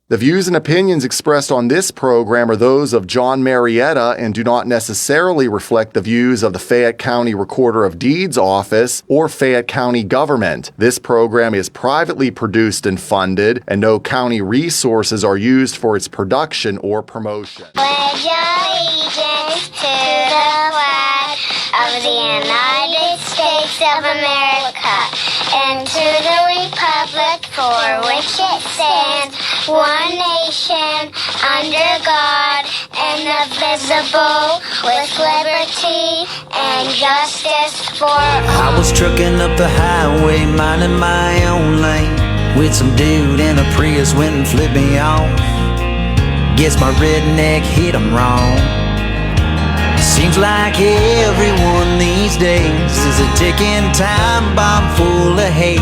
The views and opinions expressed on this program are those of John Marietta and do not necessarily reflect the views of the Fayette County Recorder of Deeds Office or Fayette County government. This program is privately produced and funded, and no county resources are used for its production or promotion. Pledge allegiance to the flag of the United States of America and to the republic for which it stands, one nation, under God, indivisible, with liberty and justice for all. I was trucking up the highway, minding my own lane, with some dude in a Prius went and flipped me off. Guess my redneck hit him wrong. Seems like everyone these days is a ticking time bomb full of hate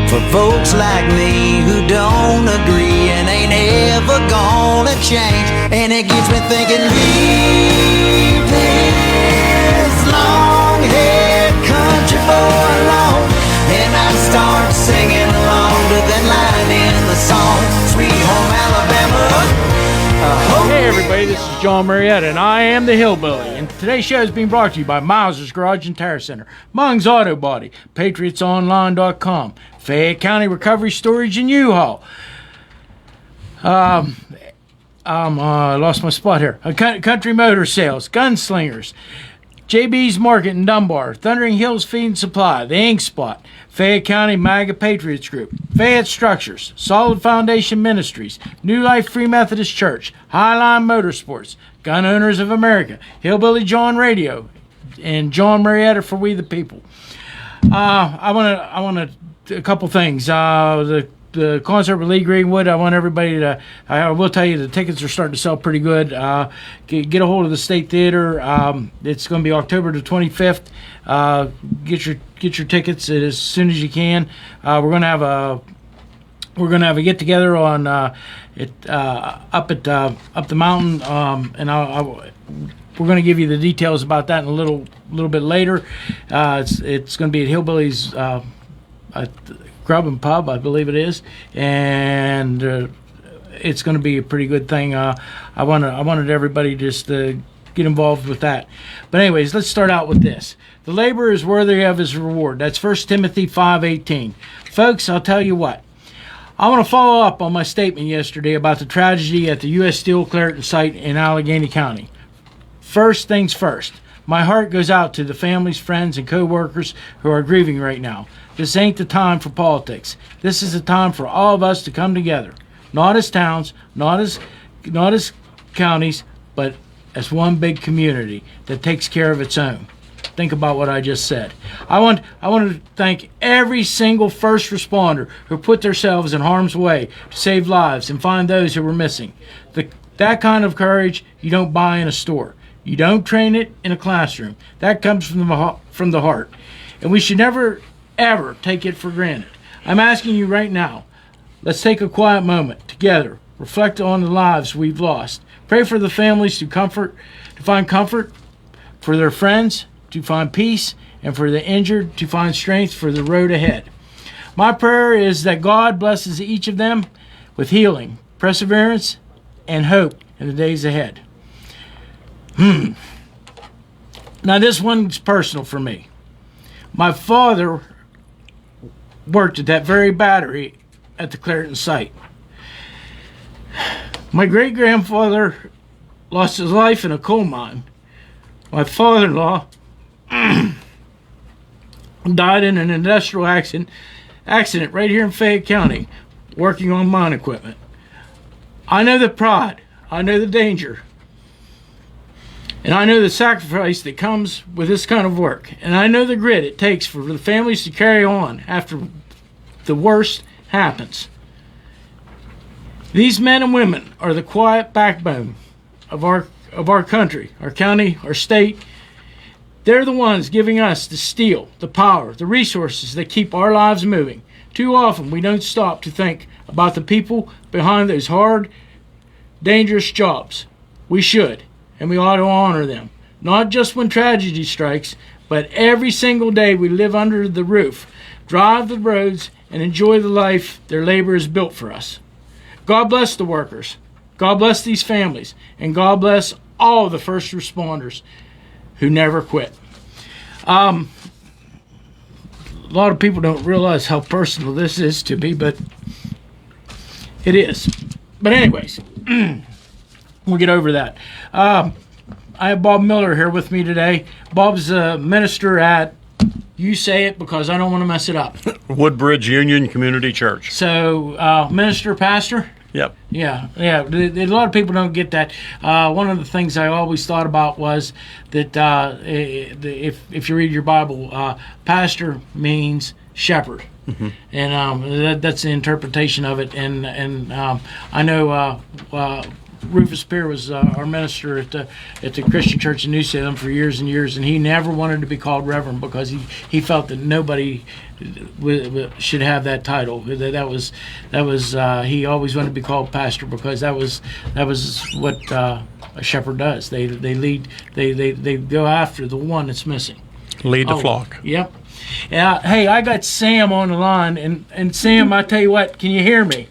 for folks like me who don't agree and ain't ever gonna change. And it gets me thinking, leave this long-haired country boy alone. And I start singing along to that line in the song, Sweet Home Alabama. Hey everybody, this is John Marietta, and I am the Hillbilly. And today's show is being brought to you by Miles's Garage and Tire Center, Mung's Auto Body, PatriotsOnline.com, Fayette County Recovery Storage and U-Haul. I lost my spot here. Country Motor Sales, Gunslingers, JB's Market in Dunbar, Thundering Hills Feed and Supply, The Ink Spot, Fayette County MAGA Patriots Group, Fayette Structures, Solid Foundation Ministries, New Life Free Methodist Church, Highline Motorsports, Gun Owners of America, Hillbilly Jon Radio, and John Marietta for We the People. I want a couple things. The concert with Lee Greenwood, I want everybody to, I will tell you the tickets are starting to sell pretty good. Get a hold of the State Theater. It's going to be October the 25th. Get your tickets as soon as you can. We're going to have a get together on up the mountain, and we're going to give you the details about that in a little bit later. It's going to be at Hillbilly's Grub and Pub, I believe it is, and it's going to be a pretty good thing. I wanted everybody just to get involved with that. But anyways, let's start out with this. The laborer is worthy of his reward. That's 1 Timothy 5:18. Folks, I'll tell you what. I want to follow up on my statement yesterday about the tragedy at the U.S. Steel Clairton site in Allegheny County. First things first. My heart goes out to the families, friends, and co-workers who are grieving right now. This ain't the time for politics. This is the time for all of us to come together. Not as towns, not as counties, but as one big community that takes care of its own. Think about what I just said. I want to thank every single first responder who put themselves in harm's way to save lives and find those who were missing. That kind of courage you don't buy in a store. You don't train it in a classroom. That comes from the heart. And we should never, ever take it for granted. I'm asking you right now, let's take a quiet moment together. Reflect on the lives we've lost. Pray for the families to find comfort, for their friends to find peace, and for the injured to find strength for the road ahead. My prayer is that God blesses each of them with healing, perseverance, and hope in the days ahead. Now this one's personal for me. My father worked at that very battery at the Clairton site. My great-grandfather lost his life in a coal mine. My father-in-law died in an industrial accident right here in Fayette County, working on mine equipment. I know the pride, I know the danger, and I know the sacrifice that comes with this kind of work. And I know the grit it takes for the families to carry on after the worst happens. These men and women are the quiet backbone of our country, our county, our state. They're the ones giving us the steel, the power, the resources that keep our lives moving. Too often we don't stop to think about the people behind those hard, dangerous jobs. We should. And we ought to honor them, not just when tragedy strikes, but every single day we live under the roof, drive the roads, and enjoy the life their labor has built for us. God bless the workers. God bless these families. And God bless all the first responders who never quit. A lot of people don't realize how personal this is to me, but it is. But anyways, we'll get over that. I have Bob Miller here with me today. Bob's a minister at, you say it because I don't want to mess it up, Woodbridge Union Community Church. So, minister, pastor? Yep. Yeah. A lot of people don't get that. One of the things I always thought about was that if you read your Bible, pastor means shepherd, and that's the interpretation of it. And I know Rufus Peer was our minister at the Christian Church in New Salem for years and years, and he never wanted to be called reverend because he felt that nobody should have that title. That was he always wanted to be called pastor because that was what a shepherd does. They lead, they go after the one that's missing. Lead the flock. Yep. Hey, I got Sam on the line, and Sam, I tell you what, can you hear me?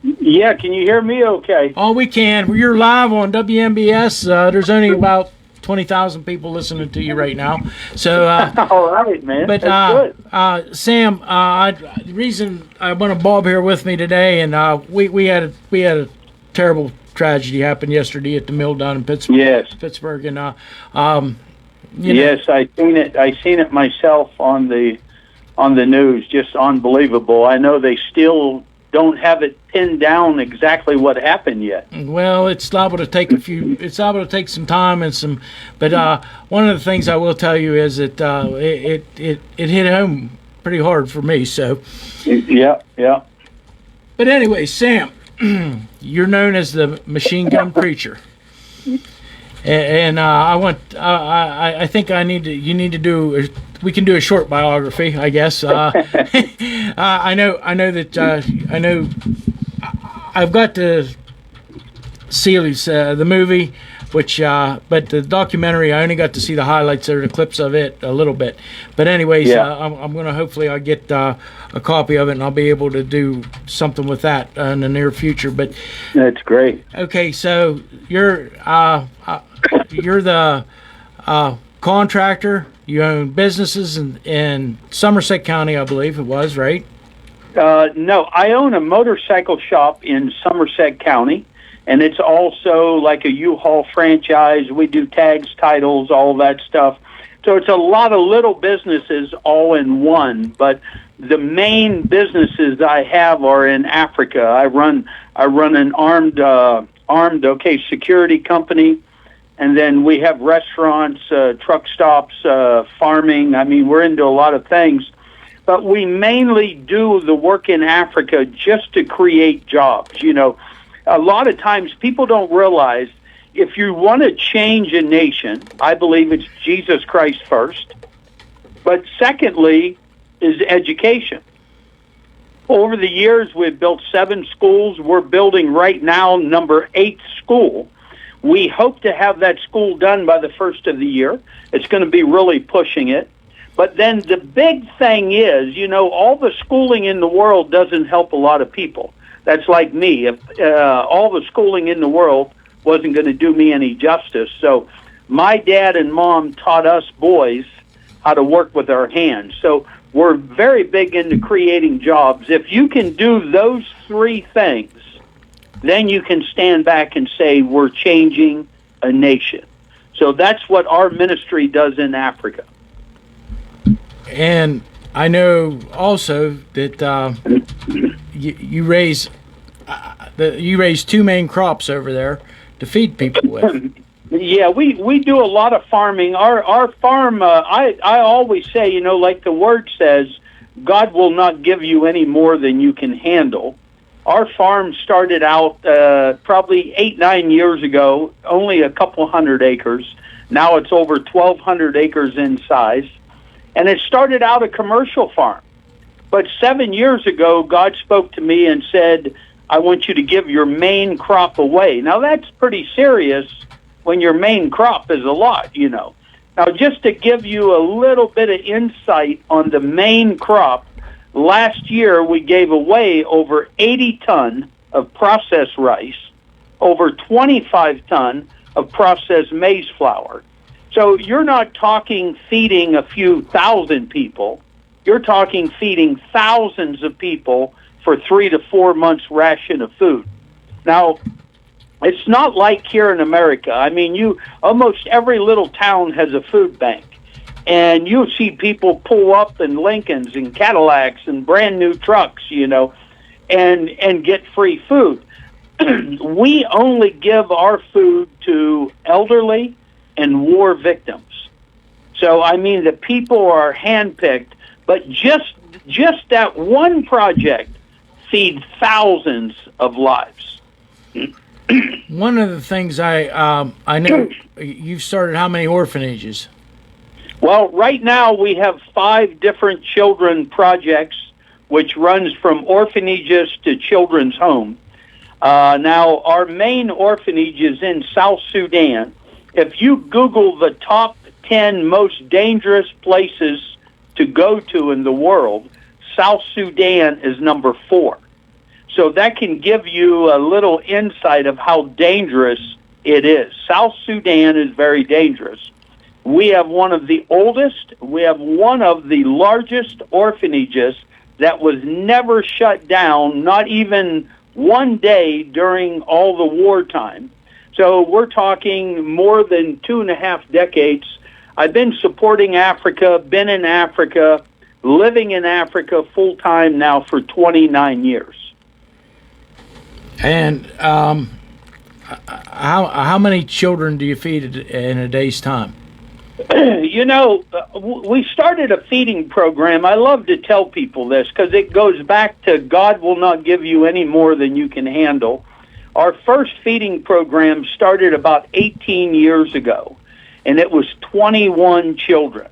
Yeah, can you hear me okay? Oh, we can. You're live on WMBS. There's only about 20,000 people listening to you right now. So, all right, man. But that's good. Sam, the reason I want to Bob here with me today, and we had a terrible tragedy happen yesterday at the mill down in Pittsburgh. Yes. Pittsburgh, and yes, I seen it. I seen it myself on the news. Just unbelievable. I know they still don't have it pinned down exactly what happened yet. Well, it's liable to take some time and some. But one of the things I will tell you is that it hit home pretty hard for me. So. Yeah. But anyway, Sam, you're known as the machine gun preacher, and I think you need to do. We can do a short biography, I guess. I know I've got to see the movie, but the documentary, I only got to see the highlights or the clips of it a little bit. But anyways, I'm going to hopefully I'll get a copy of it, and I'll be able to do something with that in the near future. But that's great. Okay, so you're the contractor. You own businesses in Somerset County, I believe it was, right? No, I own a motorcycle shop in Somerset County, and it's also like a U-Haul franchise. We do tags, titles, all that stuff. So it's a lot of little businesses all in one, but the main businesses I have are in Africa. I run an armed security company. And then we have restaurants, truck stops, farming. I mean, we're into a lot of things. But we mainly do the work in Africa just to create jobs. You know, a lot of times people don't realize if you want to change a nation, I believe it's Jesus Christ first. But secondly is education. Over the years, we've built 7 schools. We're building right now number 8 school. We hope to have that school done by the first of the year. It's going to be really pushing it. But then the big thing is, you know, all the schooling in the world doesn't help a lot of people. That's like me. If all the schooling in the world wasn't going to do me any justice. So my dad and mom taught us boys how to work with our hands. So we're very big into creating jobs. If you can do those 3 things, then you can stand back and say, we're changing a nation. So that's what our ministry does in Africa. And I know also that you raise 2 main crops over there to feed people with. Yeah, we do a lot of farming. Our farm, I always say, you know, like the word says, God will not give you any more than you can handle. Our farm started out probably 8-9 years ago, only a couple hundred acres. Now it's over 1,200 acres in size. And it started out a commercial farm. But 7 years ago, God spoke to me and said, I want you to give your main crop away. Now that's pretty serious when your main crop is a lot, you know. Now just to give you a little bit of insight on the main crop, last year we gave away over 80 ton of processed rice, over 25 ton of processed maize flour. So you're not talking feeding a few thousand people. You're talking feeding thousands of people for 3 to 4 months ration of food. Now, it's not like here in America. I mean, almost every little town has a food bank. And you see people pull up in Lincolns and Cadillacs and brand new trucks, and get free food. We only give our food to elderly and war victims. So, I mean, the people are handpicked, but just that one project feeds thousands of lives. One of the things I know, you've started how many orphanages? Well, right now we have 5 different children projects, which runs from orphanages to children's home. Now, our main orphanage is in South Sudan. If you Google the top 10 most dangerous places to go to in the world, South Sudan is number 4. So that can give you a little insight of how dangerous it is. South Sudan is very dangerous. We have one of the oldest, we have one of the largest orphanages that was never shut down, not even one day during all the wartime. So we're talking more than 2.5 decades. I've been supporting Africa, been in Africa, living in Africa full time now for 29 years. And how many children do you feed in a day's time? We started a feeding program. I love to tell people this because it goes back to God will not give you any more than you can handle. Our first feeding program started about 18 years ago, and it was 21 children.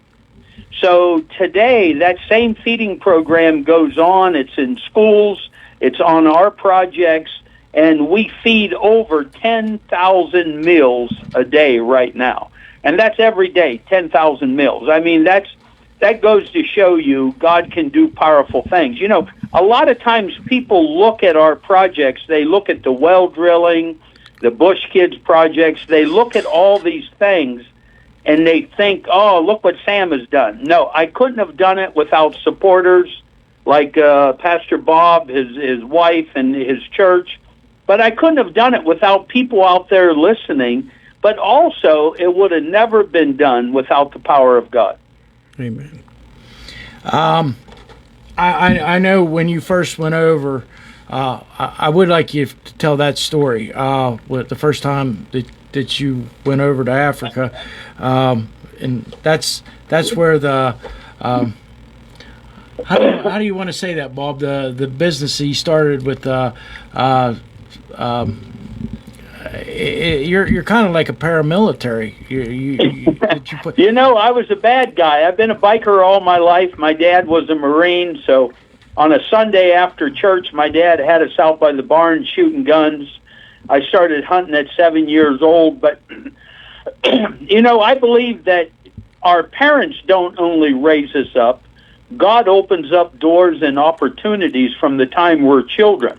So today, that same feeding program goes on. It's in schools. It's on our projects, and we feed over 10,000 meals a day right now. And that's every day, 10,000 meals. I mean, that goes to show you God can do powerful things. A lot of times people look at our projects, they look at the well drilling, the Bush Kids projects, they look at all these things, and they think, oh, look what Sam has done. No, I couldn't have done it without supporters like Pastor Bob, his wife, and his church. But I couldn't have done it without people out there listening. But also, it would have never been done without the power of God. Amen. I know when you first went over, I would like you to tell that story. With the first time that you went over to Africa, and that's where the how do you want to say that, Bob? The business that you started with you're kind of like a paramilitary. I was a bad guy. I've been a biker all my life. My dad was a Marine, so on a Sunday after church, my dad had us out by the barn shooting guns. I started hunting at 7 years old, but I believe that our parents don't only raise us up. God opens up doors and opportunities from the time we're children.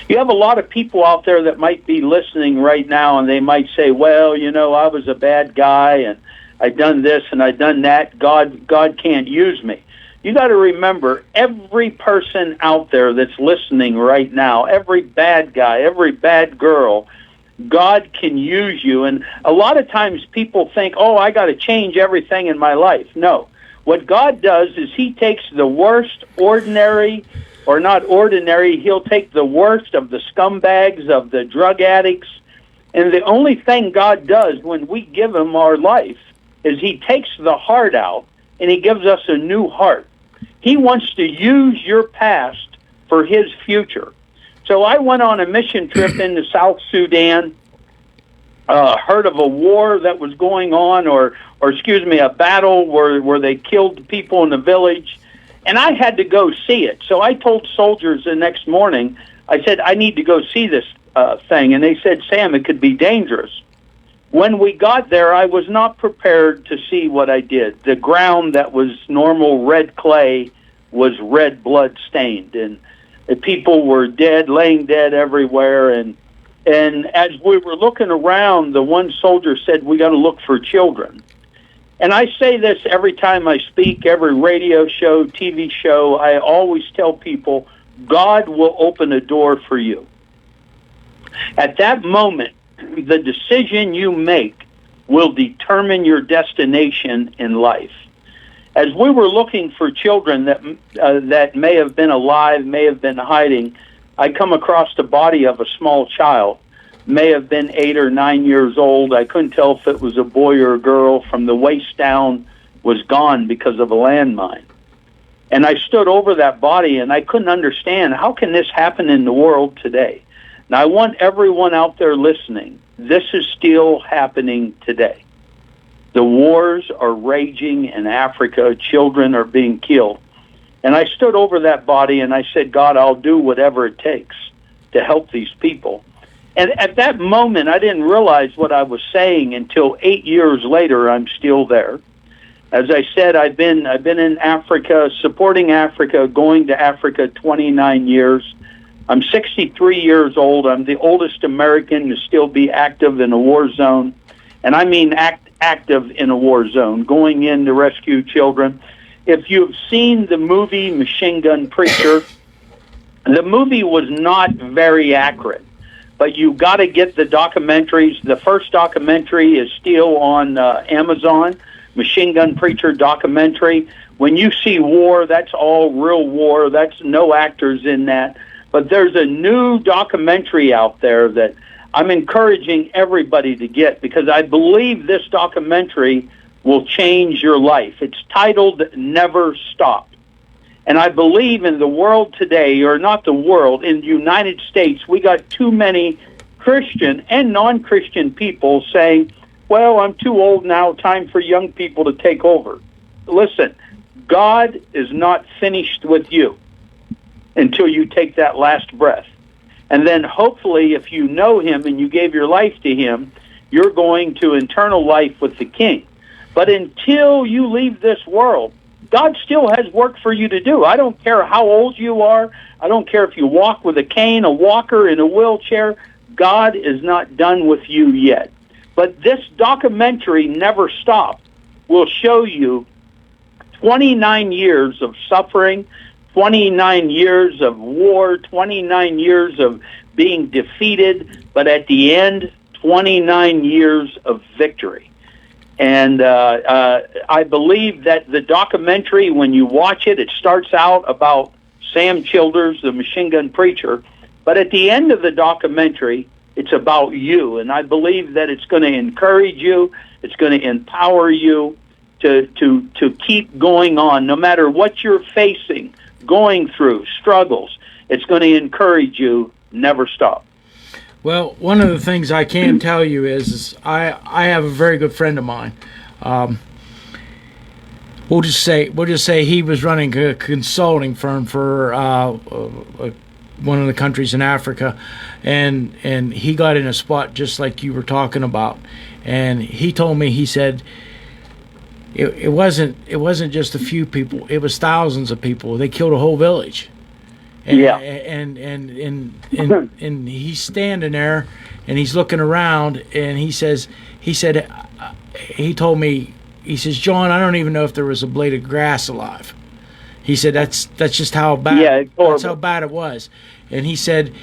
You have a lot of people out there that might be listening right now, and they might say, well, I was a bad guy, and I done this and I done that. God can't use me. You got to remember, every person out there that's listening right now, every bad guy, every bad girl, God can use you. And a lot of times people think, oh, I got to change everything in my life. No. What God does is he takes the worst, ordinary, or not ordinary, he'll take the worst of the scumbags, of the drug addicts, and the only thing God does when we give him our life is he takes the heart out and he gives us a new heart. He wants to use your past for his future. So I went on a mission trip into South Sudan, heard of a war that was going on, or a battle where they killed people in the village. And I had to go see it. So I told soldiers the next morning, I said, I need to go see this thing. And they said, Sam, it could be dangerous. When we got there, I was not prepared to see what I did. The ground that was normal red clay was red blood stained. And The people were dead, laying dead everywhere. And as we were looking around, the one soldier said, "We got to look for children." And I say this every time I speak, every radio show, TV show. I always tell people, God will open a door for you. At that moment, the decision you make will determine your destination in life. As we were looking for children that may have been alive, may have been hiding, I come across the body of a small child. May have been 8 or 9 years old. I couldn't tell if it was a boy or a girl. From the waist down was gone because of a landmine. And I stood over that body, and I couldn't understand, how can this happen in the world today? Now, I want everyone out there listening, this is still happening today. The wars are raging in Africa. Children are being killed. And I stood over that body, and I said, God, I'll do whatever it takes to help these people. And at that moment, I didn't realize what I was saying until 8 years later. I'm still there. As I said, I've been in Africa, supporting Africa, going to Africa 29 years. I'm 63 years old. I'm the oldest American to still be active in a war zone. And I mean active in a war zone, going in to rescue children. If you've seen the movie Machine Gun Preacher, the movie was not very accurate. But you got to get the documentaries. The first documentary is still on Amazon, Machine Gun Preacher documentary. When you see war, that's all real war. That's no actors in that. But there's a new documentary out there that I'm encouraging everybody to get, because I believe this documentary will change your life. It's titled Never Stop. And I believe in the world today, or not the world, in the United States, we got too many Christian and non-Christian people saying, well, I'm too old now, time for young people to take over. Listen, God is not finished with you until you take that last breath. And then hopefully, if you know him and you gave your life to him, you're going to eternal life with the King. But until you leave this world, God still has work for you to do. I don't care how old you are. I don't care if you walk with a cane, a walker, in a wheelchair. God is not done with you yet. But this documentary, Never Stop, will show you 29 years of suffering, 29 years of war, 29 years of being defeated, but at the end, 29 years of victory. And I believe that the documentary, when you watch it, it starts out about Sam Childers, the machine gun preacher, but at the end of the documentary, it's about you. And I believe that it's going to encourage you, it's going to empower you to keep going on, no matter what you're facing, going through, struggles. It's going to encourage you, never stop. Well, one of the things I can tell you is I have a very good friend of mine. We'll just say he was running a consulting firm for one of the countries in Africa, and he got in a spot just like you were talking about. And he told me, he said, it wasn't just a few people; it was thousands of people. They killed a whole village. And, yeah. And he's standing there, and he's looking around, and he told me, he says, John, I don't even know if there was a blade of grass alive. He said that's just how bad. Yeah, that's how bad it was. And he said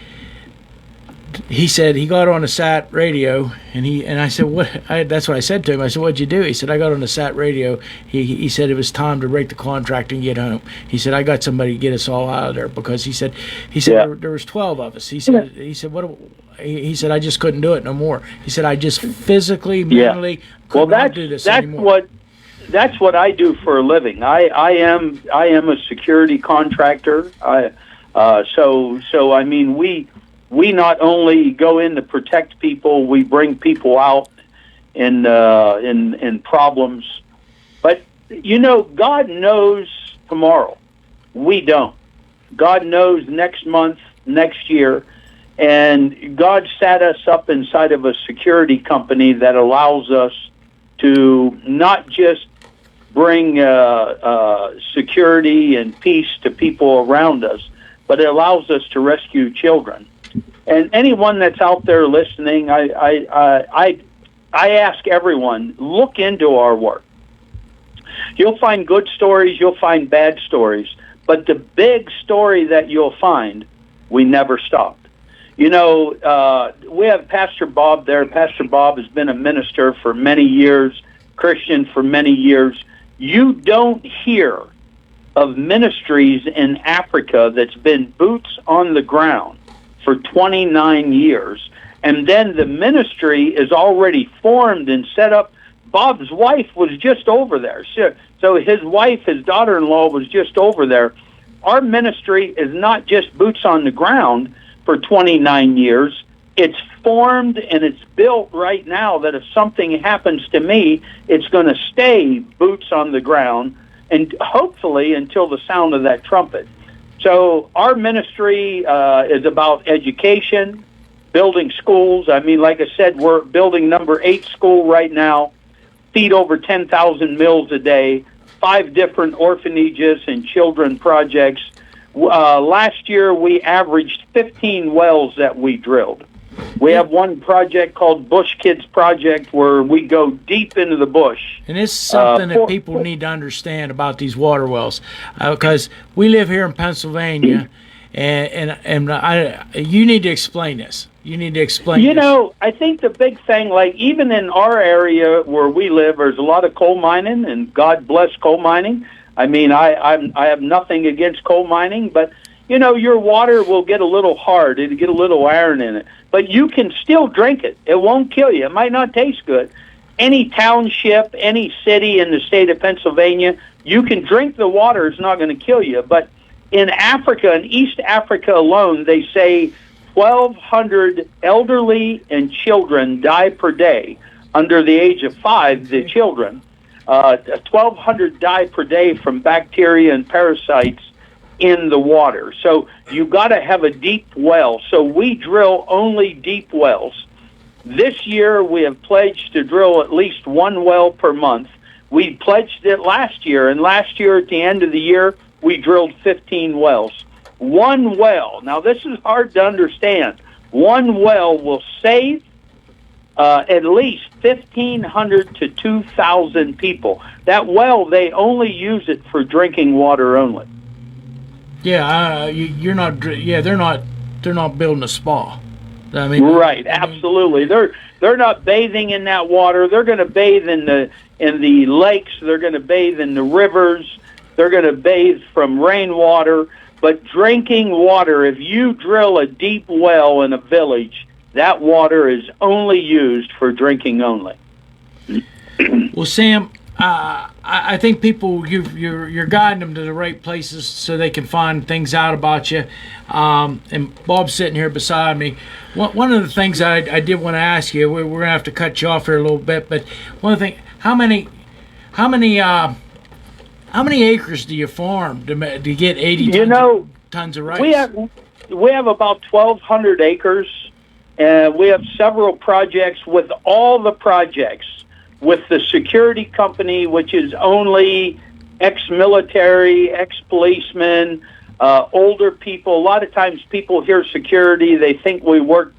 he got on the SAT radio, and I said, that's what I said to him. I said, what'd you do? He said, I got on the SAT radio. He said it was time to break the contract and get home. He said, I got somebody to get us all out of there, because he said there was 12 of us. He said he said I just couldn't do it no more. He said I just physically, mentally could not do this anymore. That's what I do for a living. I am a security contractor. So I mean, we not only go in to protect people, we bring people out in problems. But God knows tomorrow. We don't. God knows next month, next year, and God sat us up inside of a security company that allows us to not just bring security and peace to people around us, but it allows us to rescue children. And anyone that's out there listening, I ask everyone, look into our work. You'll find good stories, you'll find bad stories, but the big story that you'll find, we never stopped. You know, we have Pastor Bob there. Pastor Bob has been a minister for many years, Christian for many years. You don't hear of ministries in Africa that's been boots on the ground for 29 years, and then the ministry is already formed and set up. Bob's wife was just over there. So his wife, his daughter-in-law, was just over there. Our ministry is not just boots on the ground for 29 years. It's formed and it's built right now that if something happens to me, it's going to stay boots on the ground, and hopefully until the sound of that trumpet. So our ministry is about education, building schools. I mean, like I said, we're building number 8 school right now, feed over 10,000 meals a day, 5 different orphanages and children projects. Last year, we averaged 15 wells that we drilled. We have one project called Bush Kids Project where we go deep into the bush. And this is something that people need to understand about these water wells, because we live here in Pennsylvania, and you need to explain this. You need to explain. You know, I think the big thing, like even in our area where we live, there's a lot of coal mining, and God bless coal mining. I mean, I have nothing against coal mining, but you know, your water will get a little hard. It'll get a little iron in it. But you can still drink it. It won't kill you. It might not taste good. Any township, any city in the state of Pennsylvania, you can drink the water. It's not going to kill you. But in Africa, in East Africa alone, they say 1,200 elderly and children die per day under the age of 5, the children. 1,200 die per day from bacteria and parasites in the water. So you got to have a deep well. So we drill only deep wells. This year we have pledged to drill at least 1 well per month. We pledged it last year, and last year at the end of the year we drilled 15 wells. 1 well. Now this is hard to understand. 1 well will save at least 1,500 to 2,000 people. That well, they only use it for drinking water only. Yeah, you're not. Yeah, they're not building a spa. I mean, right? Absolutely. They're not bathing in that water. They're going to bathe in the lakes. They're going to bathe in the rivers. They're going to bathe from rainwater. But drinking water, if you drill a deep well in a village, that water is only used for drinking only. Well, Sam, I think people you're guiding them to the right places so they can find things out about you. And Bob's sitting here beside me. One of the things I did want to ask you, we're gonna have to cut you off here a little bit, but one of the things, how many acres do you farm to get 80 tons of rice? We have about 1,200 acres, and we have several projects. With all the projects, with the security company, which is only ex-military, ex-policemen, older people. A lot of times people hear security, they think we work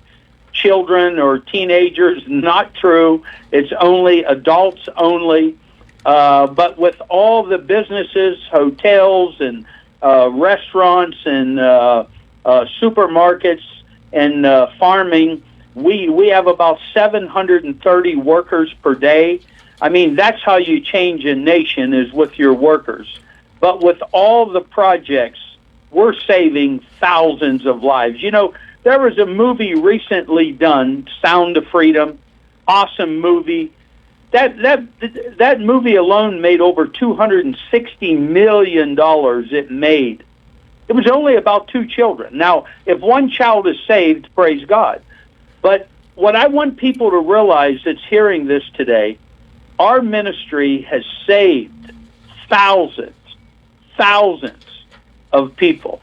children or teenagers. Not true. It's only adults only. But with all the businesses, hotels and restaurants and supermarkets and farming, we have about 730 workers per day. I mean, that's how you change a nation, is with your workers. But with all the projects, we're saving thousands of lives. You know, there was a movie recently done, Sound of Freedom, awesome movie. That movie alone made over $260 million it made. It was only about 2 children. Now, if 1 child is saved, praise God. But what I want people to realize that's hearing this today, our ministry has saved thousands of people.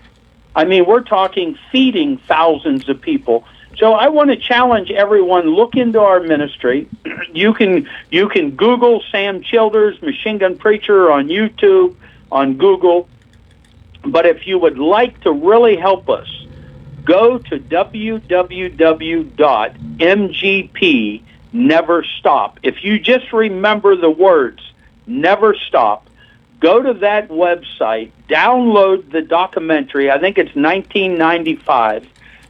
I mean, we're talking feeding thousands of people. So I want to challenge everyone, look into our ministry. You can Google Sam Childers, Machine Gun Preacher on YouTube, on Google. But if you would like to really help us, go to www.mgp Never Stop. If you just remember the words, Never Stop, go to that website, download the documentary. I think it's 1995.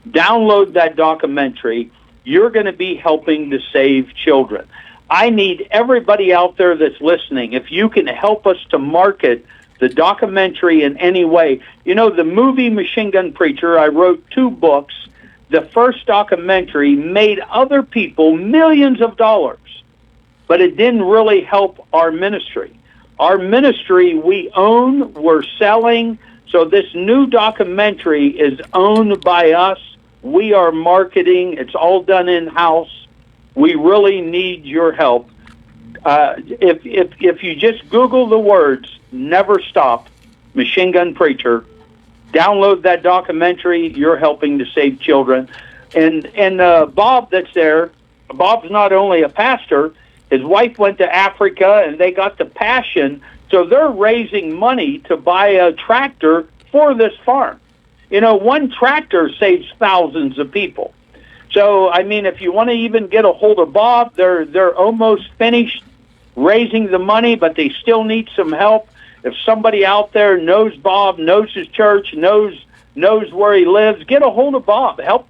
Download that documentary. You're going to be helping to save children. I need everybody out there that's listening, if you can help us to market the documentary in any way. You know, the movie Machine Gun Preacher, I wrote 2 books. The first documentary made other people millions of dollars, but it didn't really help our ministry. Our ministry, we own, we're selling. So this new documentary is owned by us. We are marketing. It's all done in-house. We really need your help. If you just Google the words, Never Stop, Machine Gun Preacher, download that documentary, you're helping to save children. And Bob that's there, Bob's not only a pastor, his wife went to Africa and they got the passion, so they're raising money to buy a tractor for this farm. You know, one tractor saves thousands of people. So, I mean, if you want to even get a hold of Bob, they're almost finished raising the money, but they still need some help. If somebody out there knows Bob, knows his church, knows where he lives, get a hold of Bob. Help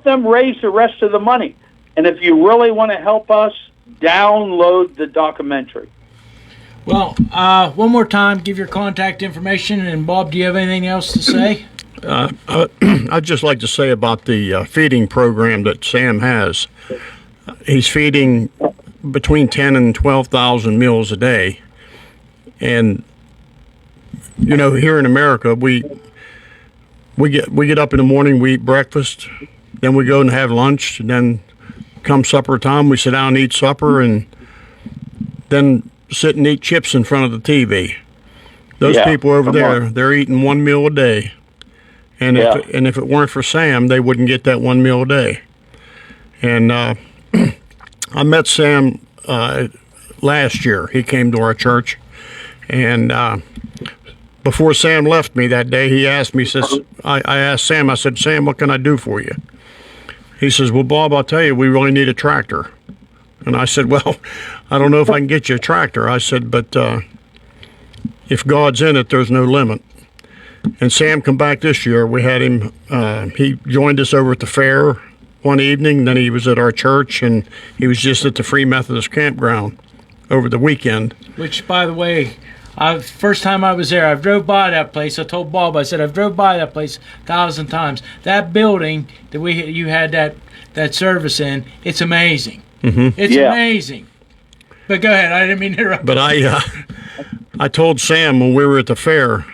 them raise the rest of the money. And if you really want to help us, download the documentary. Well, one more time, give your contact information. And Bob, do you have anything else to say? I'd just like to say about the feeding program that Sam has. He's feeding between 10 and 12,000 meals a day. And, you know, here in America, we get up in the morning, we eat breakfast, then we go and have lunch, and then come supper time, we sit down and eat supper, and then sit and eat chips in front of the TV. Those people over there, they're eating 1 meal a day. And if it weren't for Sam, they wouldn't get that 1 meal a day. And I met Sam last year. He came to our church, and before Sam left me that day, he asked me, I asked Sam, I said, Sam, what can I do for you? He says, well, Bob, I'll tell you, we really need a tractor. And I said, well, I don't know if I can get you a tractor. I said, but if God's in it, there's no limit. And Sam come back this year. We had him, he joined us over at the fair one evening. Then he was at our church, and he was just at the Free Methodist Campground over the weekend. Which, by the way, first time I was there, I drove by that place. I told Bob, I said, I've drove by that place 1,000 times. That building that you had that service in, it's amazing. Mm-hmm. It's amazing. But go ahead. I didn't mean to interrupt. But I told Sam when we were at the fair,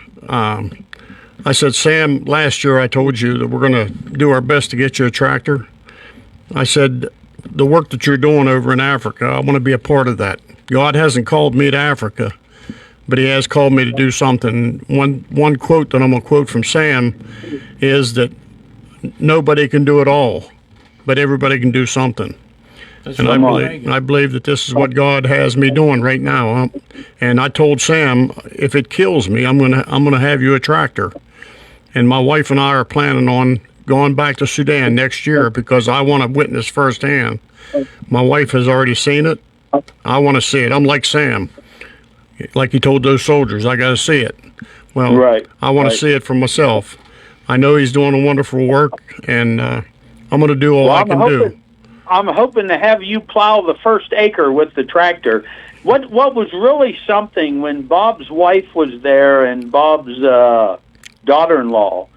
I said, Sam, last year I told you that we're going to do our best to get you a tractor. I said, the work that you're doing over in Africa, I want to be a part of that. God hasn't called me to Africa, but he has called me to do something. One quote that I'm going to quote from Sam is that nobody can do it all, but everybody can do something. And I believe that this is what God has me doing right now. And I told Sam, if it kills me, I'm gonna have you a tractor. And my wife and I are planning on going back to Sudan next year because I want to witness firsthand. My wife has already seen it. I want to see it. I'm like Sam. Like he told those soldiers, I got to see it. Well, I want to see it for myself. I know he's doing a wonderful work, and I'm going to do all I can do. I'm hoping to have you plow the first acre with the tractor. What was really something when Bob's wife was there and Bob's daughter-in-law,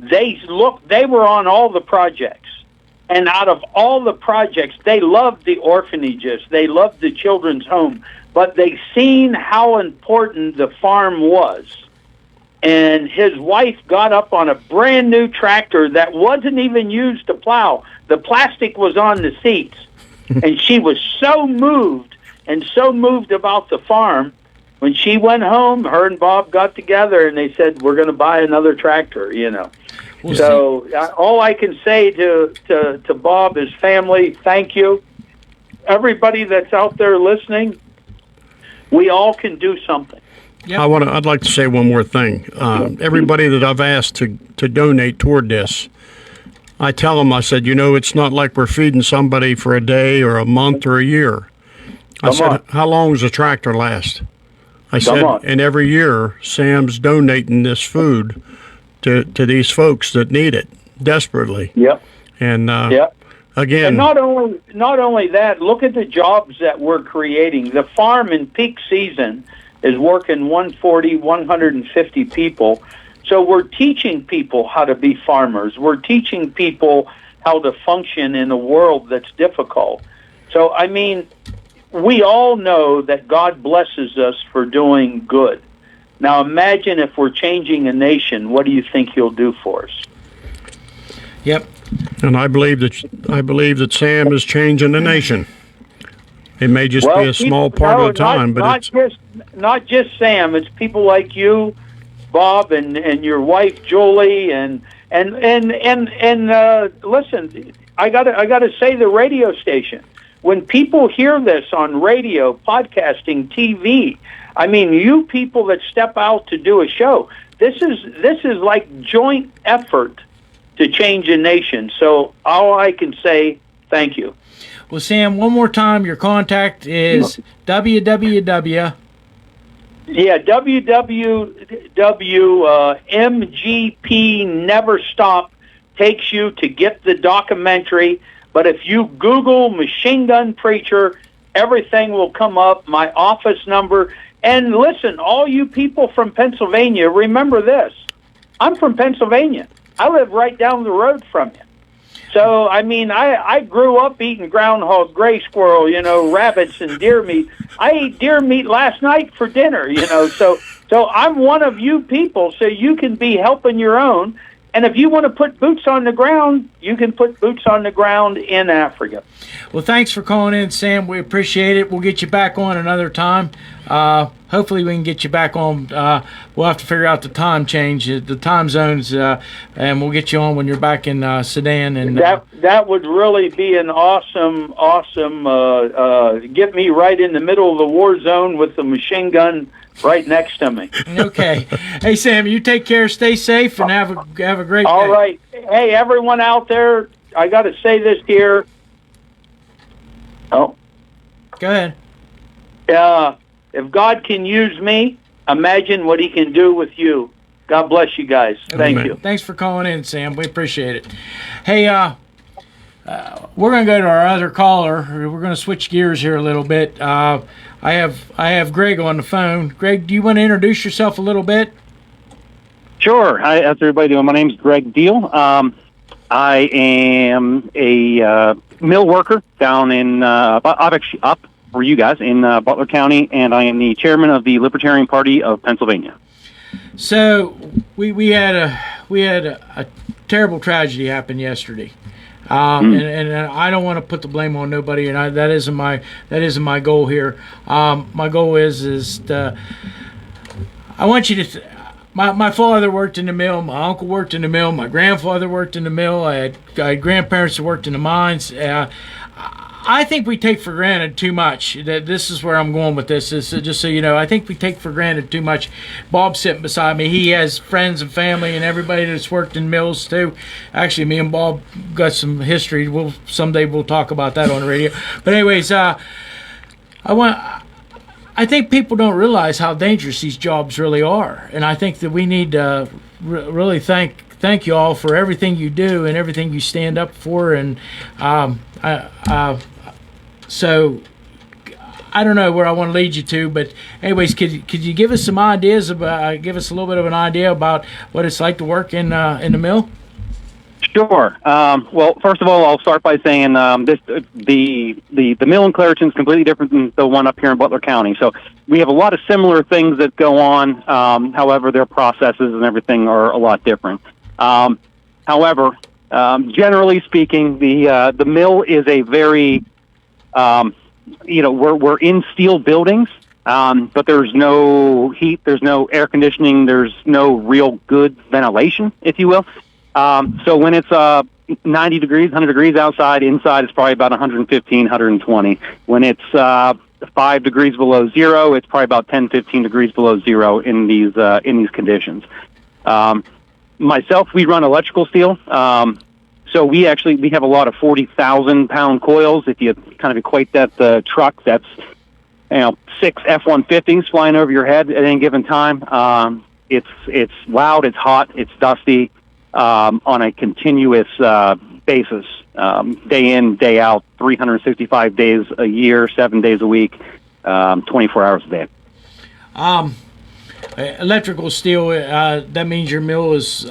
they were on all the projects. And out of all the projects, they loved the orphanages. They loved the children's home. But they seen how important the farm was. And his wife got up on a brand new tractor that wasn't even used to plow. The plastic was on the seats. And she was so moved about the farm. When she went home, her and Bob got together and they said, we're going to buy another tractor, you know. Well, so all I can say to Bob, his family, thank you. Everybody that's out there listening, we all can do something. Yep. I'd like to say one more thing. Everybody that I've asked to donate toward this, I tell them, I said, it's not like we're feeding somebody for a day or a month or a year. I said, how long does a tractor last? I said, and every year Sam's donating this food to these folks that need it desperately. Yep. And again, and not only that, look at the jobs that we're creating. The farm in peak season is working 150 people. So we're teaching people how to be farmers. We're teaching people how to function in a world that's difficult. So, I mean, we all know that God blesses us for doing good. Now imagine if we're changing a nation, what do you think he'll do for us? Yep. And I believe that Sam is changing the nation. It may just be a small part of the time, but not just Sam. It's people like you, Bob, and your wife Julie, and listen. I gotta say, the radio station. When people hear this on radio, podcasting, TV, I mean, you people that step out to do a show, this is like joint effort to change a nation. So all I can say, thank you. Well, Sam, one more time, your contact is www. Yeah, MGP Never Stop takes you to get the documentary. But if you Google Machine Gun Preacher, everything will come up, my office number. And listen, all you people from Pennsylvania, remember this. I'm from Pennsylvania. I live right down the road from you. So, I mean, I grew up eating groundhog, gray squirrel, rabbits and deer meat. I ate deer meat last night for dinner, So I'm one of you people, so you can be helping your own. And if you want to put boots on the ground, you can put boots on the ground in Africa. Well, thanks for calling in, Sam. We appreciate it. We'll get you back on another time. Hopefully we can get you back on. We'll have to figure out the time change, the time zones, and we'll get you on when you're back in Sedan. And that would really be an awesome. Get me right in the middle of the war zone with the machine gun right next to me. Okay. Hey, Sam, you take care, stay safe, and have a great day. All right. Hey, everyone out there, I got to say this here. Oh. Go ahead. If God can use me, imagine what he can do with you. God bless you guys. Thank you. Thanks for calling in, Sam. We appreciate it. Hey, we're going to go to our other caller. We're going to switch gears here a little bit. I have Greg on the phone. Greg, do you want to introduce yourself a little bit? Sure. Hi, how's everybody doing? My name's Greg Deal. I am a mill worker down in actually up for you guys in Butler County, and I am the chairman of the Libertarian Party of Pennsylvania. So we had a terrible tragedy happen yesterday. And I don't want to put the blame on nobody, and that isn't my goal here. My goal is I want you to. My father worked in the mill. My uncle worked in the mill. My grandfather worked in the mill. I had grandparents that worked in the mines. I think we take for granted too much. This is where I'm going with this. Is just so you know, I think we take for granted too much. Bob's sitting beside me. He has friends and family and everybody that's worked in mills too. Actually, me and Bob got some history. Someday we'll talk about that on the radio. But anyways, I think people don't realize how dangerous these jobs really are, and I think that we need to really thank you all for everything you do and everything you stand up for. And so I don't know where I want to lead you to, but anyways, could you give us some ideas about, give us a little bit of an idea about what it's like to work in the mill? Sure. Well, first of all, I'll start by saying the mill in Clairton is completely different than the one up here in Butler County. So we have a lot of similar things that go on. However, their processes and everything are a lot different. However, generally speaking, the mill is a very we're in steel buildings, but there's no heat, there's no air conditioning, there's no real good ventilation, if you will. So when it's 90 degrees, 100 degrees outside, inside it's probably about 115, 120. When it's 5 degrees below zero. It's probably about 10, 15 degrees below zero in these conditions. Myself, we run electrical steel. So we have a lot of 40,000-pound coils. If you kind of equate that to truck, that's 6 F-150s flying over your head at any given time. It's loud, it's hot, it's dusty on a continuous basis, day in, day out, 365 days a year, 7 days a week, 24 hours a day. Electrical steel. That means your mill is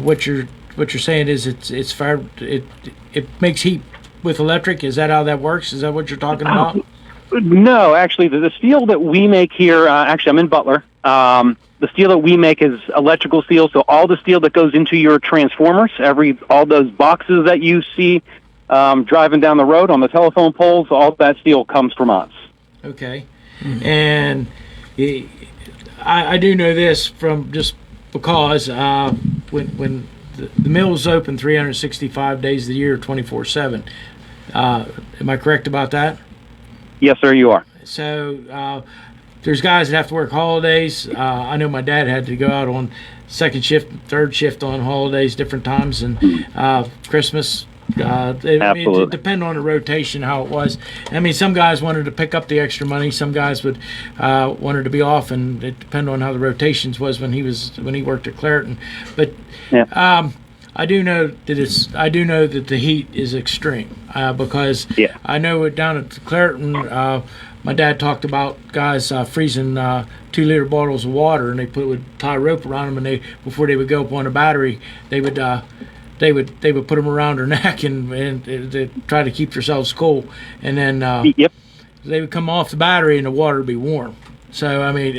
what you're saying is it's fire. It makes heat with electric. Is that how that works? Is that what you're talking about? No, actually, the steel that we make here. Actually, I'm in Butler. The steel that we make is electrical steel. So all the steel that goes into your transformers, all those boxes that you see driving down the road on the telephone poles, all that steel comes from us. Okay, and I do know this from just because when the mill is open 365 days of the year, 24/7. Am I correct about that? Yes, sir, you are. So there's guys that have to work holidays. I know my dad had to go out on second shift, third shift on holidays, different times, and Christmas. It depended on the rotation, how it was. I mean, some guys wanted to pick up the extra money. Some guys would wanted to be off, and it depended on how the rotations was when he worked at Clairton. But yeah. I do know that the heat is extreme because I know down at Clairton, my dad talked about guys freezing 2-liter bottles of water, and they would tie a rope around them, and before they would go up on a battery, they would put them around their neck and to try to keep themselves cool, and then they would come off the battery and the water would be warm. So I mean,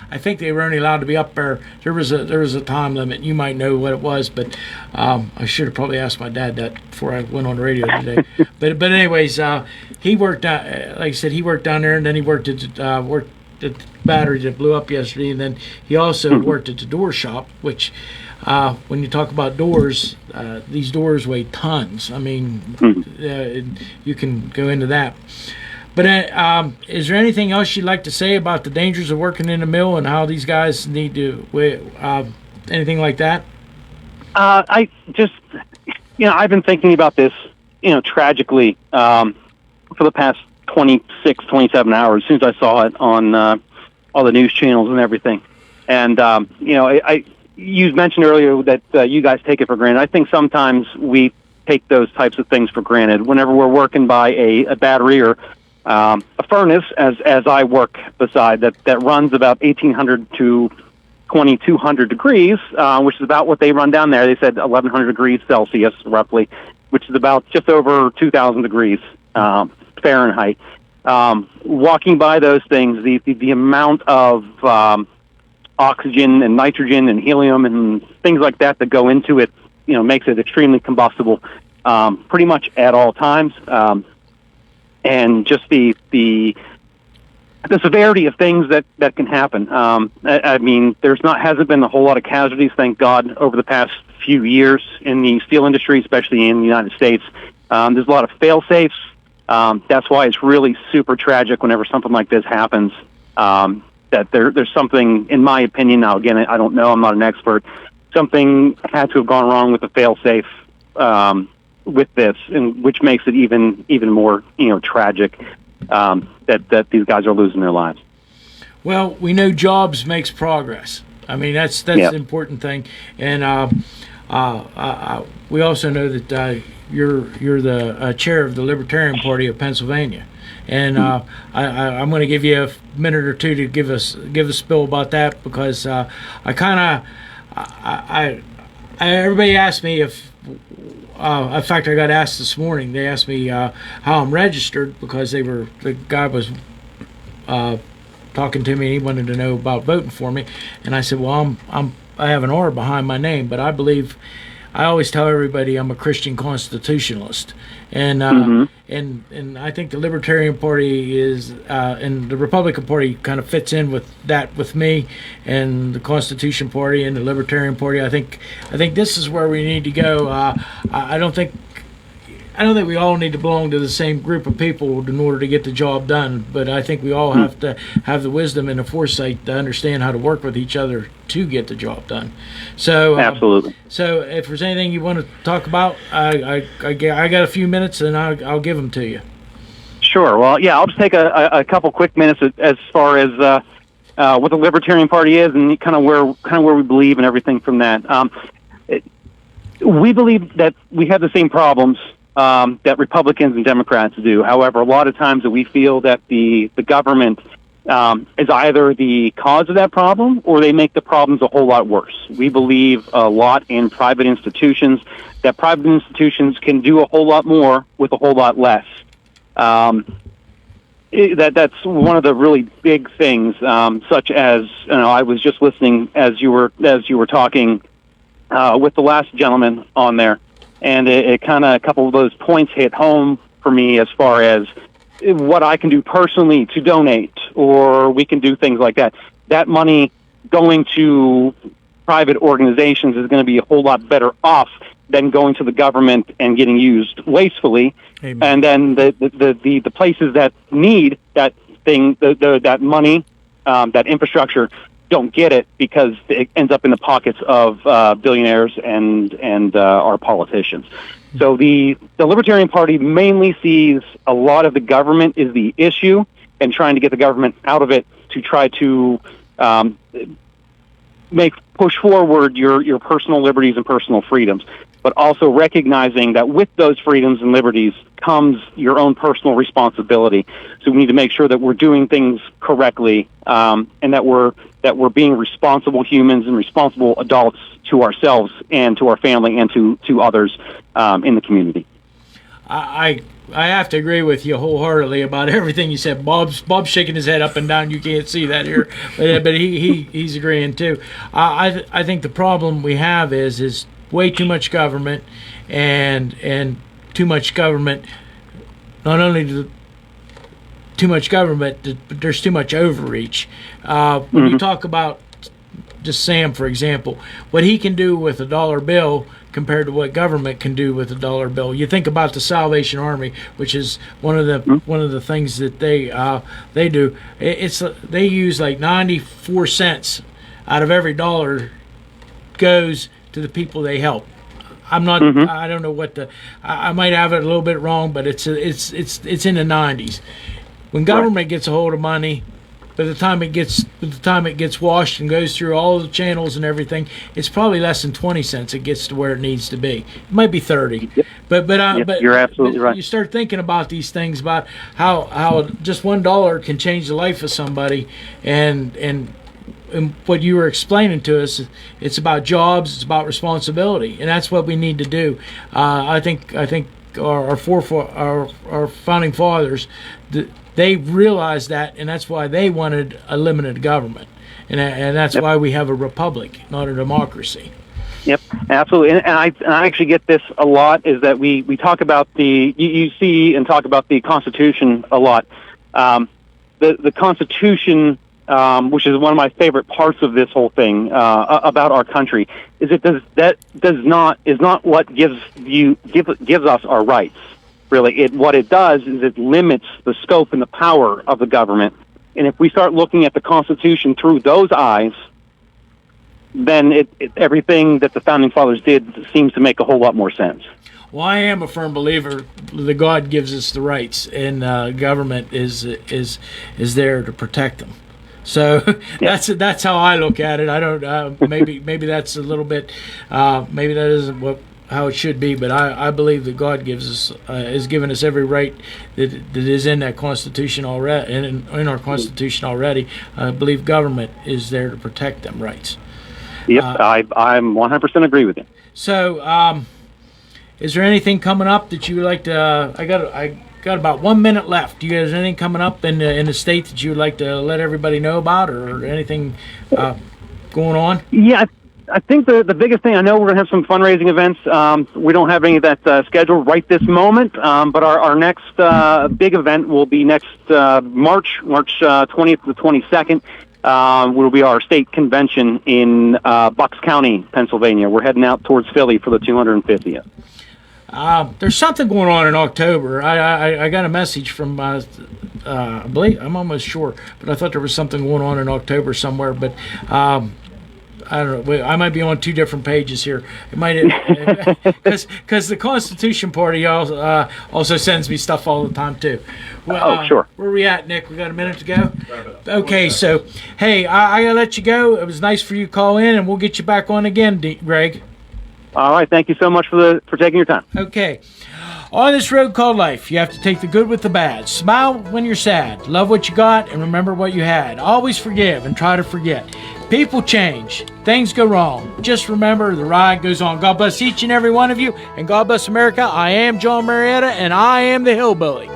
I think they were only allowed to be up there. There was a time limit. You might know what it was, but I should have probably asked my dad that before I went on the radio today. but anyways, he worked like I said, he worked down there, and then he worked at the battery that blew up yesterday, and then he also worked at the door shop, which when you talk about doors, these doors weigh tons. I mean, you can go into that. But is there anything else you'd like to say about the dangers of working in a mill and how these guys need to anything like that? I just, I've been thinking about this, tragically for the past 26, 27 hours since I saw it on all the news channels and everything. And, you mentioned earlier that you guys take it for granted. I think sometimes we take those types of things for granted whenever we're working by a battery or a furnace, as I work beside, that runs about 1,800 to 2,200 degrees, which is about what they run down there. They said 1,100 degrees Celsius, roughly, which is about just over 2,000 degrees Fahrenheit. Walking by those things, the amount of oxygen and nitrogen and helium and things like that go into it, makes it extremely combustible, pretty much at all times. And just the severity of things that can happen. I mean, hasn't been a whole lot of casualties, thank God, over the past few years in the steel industry, especially in the United States. There's a lot of fail-safes. That's why it's really super tragic whenever something like this happens. That there's something, in my opinion, now again, I don't know, I'm not an expert, something had to have gone wrong with the fail-safe with this, and which makes it even more tragic that these guys are losing their lives. Well, we know jobs makes progress. I mean, that's the important thing, and we also know that you're the chair of the Libertarian Party of Pennsylvania, and I'm going to give you a minute or two to give a spill about that, because everybody asked me if. In fact, I got asked this morning. They asked me how I'm registered, because the guy was talking to me, and he wanted to know about voting for me. And I said, well, I have an R behind my name, but I always tell everybody I'm a Christian constitutionalist, and and I think the Libertarian Party is and the Republican Party kind of fits in with that with me, and the Constitution Party and the Libertarian Party. I think this is where we need to go. I don't think I don't think we all need to belong to the same group of people in order to get the job done, but I think we all have to have the wisdom and the foresight to understand how to work with each other to get the job done. So Absolutely. So if there's anything you want to talk about, I got a few minutes and I'll give them to you. Sure. Well, yeah, I'll just take a couple quick minutes as far as what the Libertarian Party is and kind of where we believe and everything from that. We believe that we have the same problems that Republicans and Democrats do. However, a lot of times that we feel that the government is either the cause of that problem or they make the problems a whole lot worse. We believe a lot in private institutions, that private institutions can do a whole lot more with a whole lot less. That's one of the really big things, such as, I was just listening as you were talking with the last gentleman on there, and it kind of, a couple of those points hit home for me as far as what I can do personally to donate, or we can do things like that. That money going to private organizations is going to be a whole lot better off than going to the government and getting used wastefully. Amen. And then the places that need that thing, that money, that infrastructure, don't get it because it ends up in the pockets of billionaires and our politicians. So the Libertarian Party mainly sees a lot of the government is the issue, and trying to get the government out of it to try to push forward your personal liberties and personal freedoms, but also recognizing that with those freedoms and liberties comes your own personal responsibility. So we need to make sure that we're doing things correctly, and that we're being responsible humans and responsible adults to ourselves and to our family and to others in the community. I have to agree with you wholeheartedly about everything you said. Bob's shaking his head up and down. You can't see that here, but he's agreeing too. I think the problem we have is way too much government, and too much government. Not only too much government, but there's too much overreach. When you talk about just Sam, for example, what he can do with a dollar bill compared to what government can do with a dollar bill. You think about the Salvation Army, which is one of the things that they do. They use like 94 cents out of every dollar goes to the people they help. I'm not. I don't know what I might have it a little bit wrong, but it's in the 90s. When government gets a hold of money, by the time it gets washed and goes through all the channels and everything, it's probably less than 20 cents. It gets to where it needs to be. It might be 30. Yep. But you're absolutely right. You start thinking about these things, about how just $1 can change the life of somebody, and what you were explaining to us, it's about jobs, it's about responsibility, and that's what we need to do. I think our founding fathers, they realized that, and that's why they wanted a limited government, and that's why we have a republic, not a democracy. Yep, absolutely. And I actually get this a lot, is that we talk about you see and talk about the Constitution a lot. The Constitution, which is one of my favorite parts of this whole thing about our country, is is not what gives us our rights. Really, what it does is it limits the scope and the power of the government. And if we start looking at the Constitution through those eyes, then everything that the Founding Fathers did seems to make a whole lot more sense. Well, I am a firm believer that God gives us the rights, and government is there to protect them. So that's how I look at it. I don't maybe that's a little bit maybe that isn't how it should be, but I believe that God has given us every right that is in that Constitution already, in our Constitution already. I believe government is there to protect them rights. Yep, I'm 100% agree with you. So, is there anything coming up that you would like to? I got about 1 minute left. Do you guys have anything coming up in the state that you would like to let everybody know about, or anything going on? Yeah, I think the biggest thing, I know we're going to have some fundraising events. We don't have any of that scheduled right this moment, but our next big event will be next March 20th to the 22nd. Will be our state convention in Bucks County, Pennsylvania. We're heading out towards Philly for the 250th. There's something going on in October. I got a message from, I believe, I'm almost sure, but I thought there was something going on in October somewhere. But I don't know. I might be on two different pages here. It might because the Constitution Party also sends me stuff all the time too. Well, sure. Where are we at, Nick? We got a minute to go. Okay, so hey, I gotta let you go. It was nice for you to call in, and we'll get you back on again, Greg. All right. Thank you so much for taking your time. Okay. On this road called life, you have to take the good with the bad. Smile when you're sad. Love what you got and remember what you had. Always forgive and try to forget. People change. Things go wrong. Just remember the ride goes on. God bless each and every one of you, and God bless America. I am John Marietta, and I am the Hillbilly.